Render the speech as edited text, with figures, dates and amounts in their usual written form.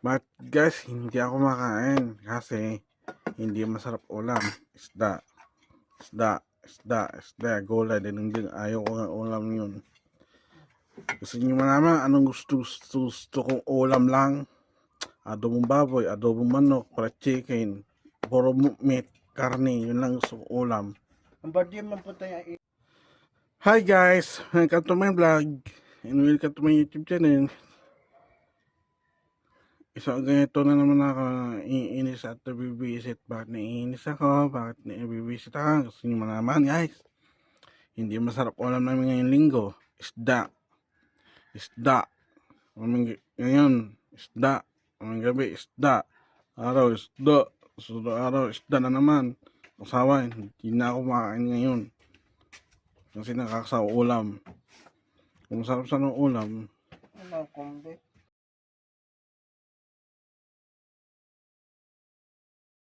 But guys, hindi ako makain kasi hindi masarap ulam. Isda, isda, isda, isda, gulay din hindi ayaw ko ng ulam yun. Gusto niyo malaman anong gusto kong ulam lang? Adobong baboy, adobong manok, fried chicken, puro meat, karne, yun lang gusto kong ulam. Ang badi man po tayo. Hi guys, welcome to my vlog and welcome to my YouTube channel. Isa ganito na naman ako iinis at nabibisit. Bakit naiinis ako? Bakit nabibisit ako? Gusto nyo malaman guys. Hindi masarap ulam namin ngayong linggo. Isda. Isda. Ngayon, isda. Maming gabi, isda. Araw, isda. Susunod araw, isda na naman. Kasawa, hindi na ako makain ngayon. Kasi nakakasawa ulam. Kung masarap sa ng ulam, Ano, kumbe?